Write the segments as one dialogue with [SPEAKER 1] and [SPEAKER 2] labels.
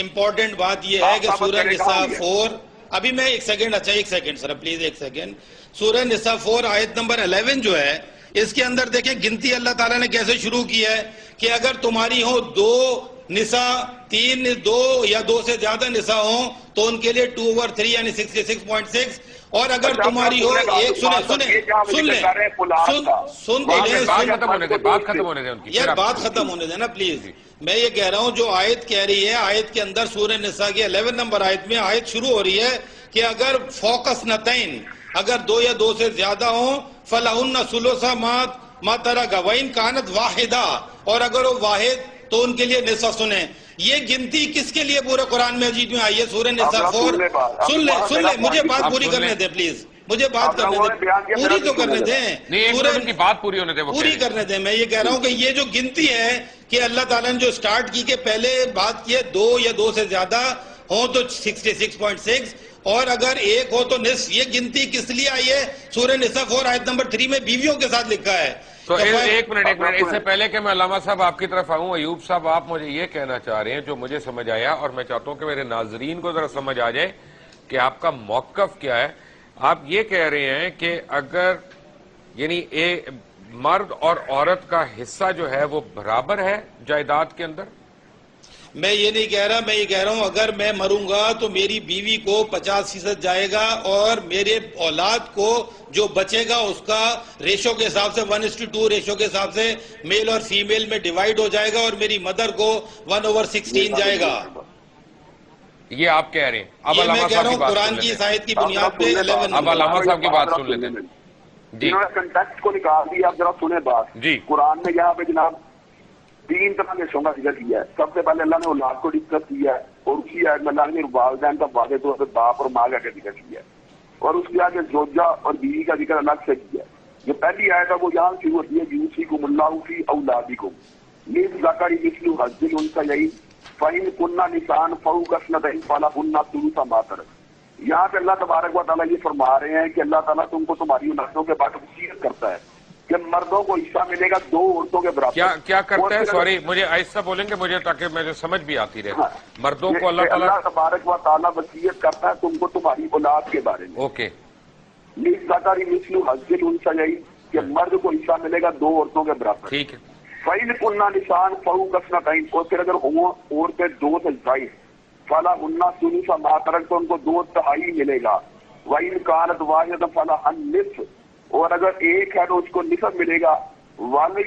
[SPEAKER 1] Important بات یہ ہے کہ سورہ نساء 4، ابھی میں ایک سیکنڈ سر پلیز ایک سیکنڈ. سورہ نساء 4 آیت نمبر 11 جو ہے، اس کے اندر دیکھیں گنتی اللہ تعالیٰ نے کیسے شروع کی ہے کہ اگر تمہاری ہو 2 نساء، 3، 2 یا 2 سے زیادہ نساء ہوں تو ان کے لیے 2/3 یعنی 66.6. اور اگر تمہاری ہو ایک سن لیں
[SPEAKER 2] بات ختم ہونے دیں
[SPEAKER 1] یار، بات ختم ہونے دیں نا پلیز. میں یہ کہہ رہا ہوں جو آیت کہہ رہی ہے، آیت کے اندر سورہ نساء کی 11 نمبر آیت میں آیت شروع ہو رہی ہے کہ اگر فوکس نتین، اگر 2 یا 2 سے زیادہ ہوں فَلَهُنَّ ثُلُثَ مَا تَرَكَ وَإِن كَانَتْ وَاحِدَةً، اور اگر وہ واحد تو ان کے لیے نصف سنیں. یہ گنتی کس کے لیے پورے قرآن مجید میں آئی ہے؟ سورہ نساء 4. سن لیں مجھے بات پوری کرنے دیں پلیز، مجھے بات کرنے دیں، پوری تو کرنے دیں،
[SPEAKER 2] کی بات پوری ہونے دیں،
[SPEAKER 1] پوری کرنے دیں. میں یہ کہہ رہا ہوں کہ یہ جو گنتی ہے کہ اللہ تعالیٰ نے جو سٹارٹ کی کہ پہلے بات کی ہے 2 یا 2 سے زیادہ ہوں تو 66.6 اور اگر ایک ہو تو نصف. یہ گنتی کس لیے آئی ہے؟ سورہ نساء 4 آیت نمبر 3 میں بیویوں کے ساتھ لکھا ہے.
[SPEAKER 2] تو ایک منٹ اس سے پہلے کہ میں علامہ صاحب آپ کی طرف آؤں، ایوب صاحب آپ مجھے یہ کہنا چاہ رہے ہیں جو مجھے سمجھ آیا، اور میں چاہتا ہوں کہ میرے ناظرین کو ذرا سمجھ آ جائے کہ آپ کا موقف کیا ہے. آپ یہ کہہ رہے ہیں کہ اگر یعنی مرد اور عورت کا حصہ جو ہے وہ برابر ہے جائیداد کے اندر؟
[SPEAKER 1] میں یہ نہیں کہہ رہا، میں یہ کہہ رہا ہوں اگر میں مروں گا تو میری بیوی کو 50% جائے گا اور میرے اولاد کو جو بچے گا اس کا ریشو کے حساب سے 1:2 ریشو کے حساب سے میل اور فیمیل میں ڈیوائیڈ ہو جائے گا اور میری مدر کو 1/16 جائے گا.
[SPEAKER 2] یہ آپ کہہ رہے ہیں. اب
[SPEAKER 1] یہ میں
[SPEAKER 2] علامہ
[SPEAKER 1] کہہ رہا
[SPEAKER 2] صاحب کی
[SPEAKER 1] ہوں
[SPEAKER 2] بات
[SPEAKER 1] قرآن کی اس آیت کی بنیاد پہ 11
[SPEAKER 2] اب علامہ صاحب کی بات سن لیتے ہیں. جی
[SPEAKER 3] انہوں نے کنٹیکسٹ کو نکال دیا. اب ذرا سنیں بات.
[SPEAKER 2] جی
[SPEAKER 3] قرآن میں یہاں پہ جناب 3 طرح کے شعبہ ذکر کیا ہے. سب سے پہلے اللہ نے اولاد کو ڈسکس کیا ہے اور اسی آیت میں اللہ نے والدین کا واضح طور پہ باپ اور ماں کا ذکر کیا ہے اور اس کے آگے زوجہ اور بیوی کا ذکر الگ سے کیا ہے. جو پہلی آیت ہے وہ یہاں شروع ہوتی ہے یوصیکم اللہ فی اولادکم للذکر مثل حظ الانثیین فإن کن نساء فوق اثنتین فلہن ثلث ما ترک. یہاں پہ اللہ تبارک و تعالیٰ یہ فرما رہے ہیں کہ اللہ تعالیٰ تم کو تمہاری اولادوں کے بعد وصیت کرتا ہے کہ مردوں کو حصہ ملے گا 2 عورتوں کے برابر.
[SPEAKER 2] کیا کرتا ہے؟ سوری مجھے ایسا بولیں گے مجھے تاکہ مجھے سمجھ بھی آتی رہے. مردوں کو اللہ
[SPEAKER 3] تبارک و تعالیٰ وصیت کرتا ہے تم کو تمہاری اولاد کے بارے میں.
[SPEAKER 2] اوکے.
[SPEAKER 3] للذکر مثل حظ الانثیین کہ مرد کو حصہ ملے گا 2 عورتوں کے برابر.
[SPEAKER 2] ٹھیک ہے.
[SPEAKER 3] فإن کن نساء فوق اثنتین اور پھر اگر ہوں عورتیں 2 سے زائد فلہن ثلث ما ترک تو ان کو 2/3 ملے گا. وإن کانت واحدۃ فلہا النصف اور اگر ایک ہے تو اس کو نصف ملے گا. ولی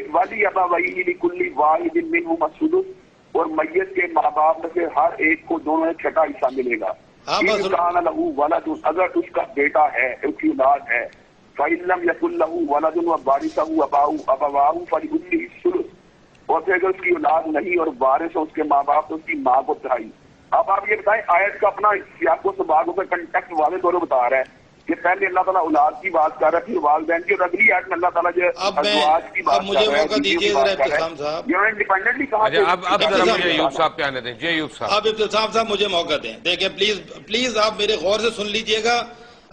[SPEAKER 3] ابویہ لکل واحد منہما السدس اور میت کے ماں باپ میں سے ہر ایک کو دونوں میں 1/6 حصہ ملے گا. ان کان لہ ولد اگر اس کا بیٹا ہے اس کی اولاد ہے فإن لم یکن لہ ولد ووارثہ ابواہ فلأمہ الثلث اور پھر اگر اس کی اولاد نہیں اور وارث ہے اس کے ماں باپ تو اس کی ماں کو 1/3. اب آپ یہ بتائیں آیت کا اپنا سیاق و سباق کا کنٹیکسٹ واضح طور پر بتا رہا ہے کہ پہلے اللہ تعالیٰ اولاد کی بات کر رہا ہے پھر والدین کی اور اگلی آیت میں اللہ تعالیٰ جو ازواج کی بات کر رہا ہے.
[SPEAKER 1] موقع دیجیے ذرا ابتسام صاحب.
[SPEAKER 3] یہ انڈیپینڈنٹلی کہا کہ
[SPEAKER 2] اب ذرا مجھے ایوب صاحب پہ آنے دیں. جی ایوب صاحب.
[SPEAKER 1] اب ابتسام صاحب مجھے موقع دیں. دیکھیں پلیز آپ میرے غور سے سن لیجئے گا.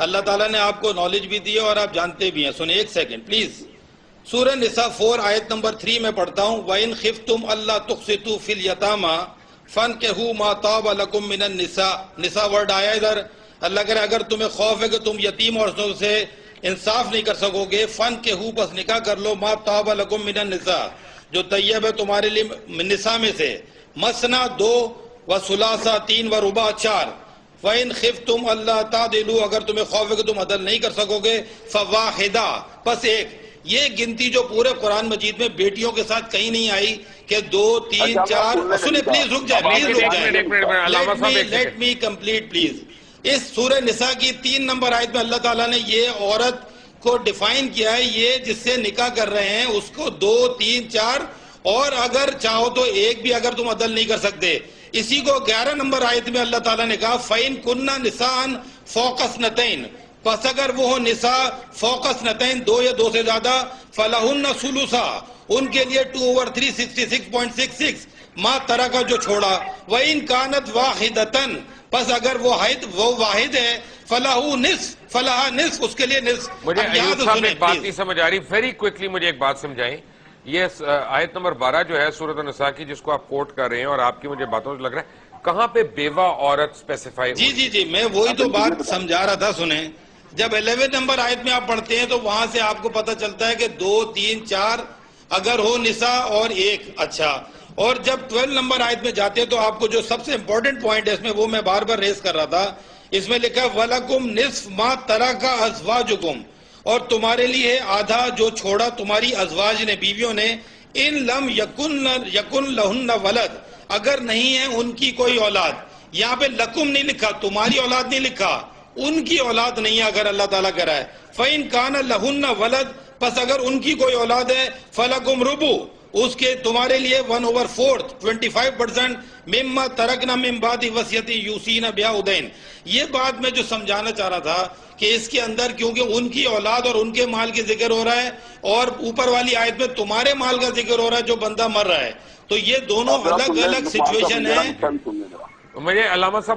[SPEAKER 1] اللہ تعالیٰ نے آپ کو نالج بھی دی ہے اور آپ جانتے بھی ہیں. سنیں ایک سیکنڈ پلیز. سورہ نساء 4 آیت نمبر 3 میں پڑھتا ہوں وَإِنْ خِفْتُمْ أَلَّا تُقْسِطُوا فِي الْيَتَامَىٰ فَانكِحُوا مَا طَابَ لَكُم مِّنَ النِّسَاءِ. نساء ورڈ آیا ادھر. اللہ کہہ رہا ہے اگر تمہیں خوف ہے کہ تم یتیم عورتوں سے انصاف نہیں کر سکو گے فَانكِحُوا بس نکاح کر لو مَا طَابَ لَكُم مِّنَ النِّسَاءِ جو طیب ہے تمہارے لیے نساء میں سے. مثنیٰ 2 وثلاثہ 3 ورباع 4. فَإِنْ خِفْتُمْ أَلَّا تَعْدِلُوا اگر تمہیں خوف ہے کہ تم عدل نہیں کر سکو گے فَوَاحِدَةٌ بس ایک. یہ گنتی جو پورے قرآن مجید میں بیٹیوں کے ساتھ کہیں نہیں آئی کہ 2 3 4. سنیں پلیز رک جائے. Let me complete please. اس سورہ نساء کی 3 نمبر آیت میں اللہ تعالیٰ نے یہ عورت کو ڈیفائن کیا ہے یہ جس سے نکاح کر رہے ہیں اس کو 2 3 4 اور اگر چاہو تو ایک بھی اگر تم عدل نہیں کر سکتے. اسی کو 11 نمبر آیت میں اللہ تعالیٰ نے کہا فَإِن كُنَّ نِسَاءً فَوْقَ اثْنَتَيْنِ پس اگر وہ ہو نساء فوق اثنتین 2 یا 2 سے زیادہ فَلَهُنَّ ثُلُثًا ان کے لیے 2/3 66.66 ما ترک جو چھوڑا. وَإِن كَانَتْ وَاحِدَةً پس اگر وہ واحد ہے فَلَهُ نِصْفٌ فَلَهَا نِصْفٌ اس کے لیے نصف.
[SPEAKER 2] مجھے ایوب صاحب ایک بات نہیں سمجھ آ رہی. ویری کوئکلی مجھے ایک بات سمجھائیں. یہ آیت نمبر 12 جو ہے سورۃ النساء کی جس کو آپ کوٹ کر رہے ہیں اور آپ کی مجھے باتوں سے لگ رہا ہے کہاں پہ بیوہ عورت اسپیسیفائی؟
[SPEAKER 1] جی میں وہی تو بات سمجھا رہا تھا. سنیں, جب 11 نمبر آیت میں آپ پڑھتے ہیں تو وہاں سے آپ کو پتہ چلتا ہے کہ 2 3 4 اگر ہو نساء اور 1. اچھا, اور جب 12 نمبر آیت میں جاتے ہیں تو آپ کو جو سب سے امپورٹنٹ پوائنٹ ہے اس میں, وہ میں بار بار ریز کر رہا تھا, اس میں لکھا وَلَكُمْ نِصْفُ مَا تَرَكَ أَزْوَاجُكُمْ, اور تمہارے لیے آدھا جو چھوڑا تمہاری ازواج نے, بیویوں نے, ان لم یکن لہن ولد, اگر نہیں ہے ان کی کوئی اولاد. یہاں پہ لکم نہیں لکھا, تمہاری اولاد نہیں لکھا, ان کی اولاد نہیں ہے اگر اللہ تعالیٰ کہہ رہا ہے. فَإِن كَانَ لَهُنَّ وَلَدْ, پس اگر ان کی کوئی اولاد ہے, فَلَكُمْ رُبُعُ, اس کے تمہارے لیے 1/4 25% مما ترکنا من بعد وصیت یوصین بہا أو دین. یہ بات میں جو سمجھانا چاہ رہا تھا کہ اس کے اندر کیونکہ ان کی اولاد اور ان کے مال کی ذکر ہو رہا ہے, اور اوپر والی آیت میں تمہارے مال کا ذکر ہو رہا ہے جو بندہ مر رہا ہے, تو یہ دونوں الگ الگ سچویشن ہیں.
[SPEAKER 2] مجھے علامہ صاحب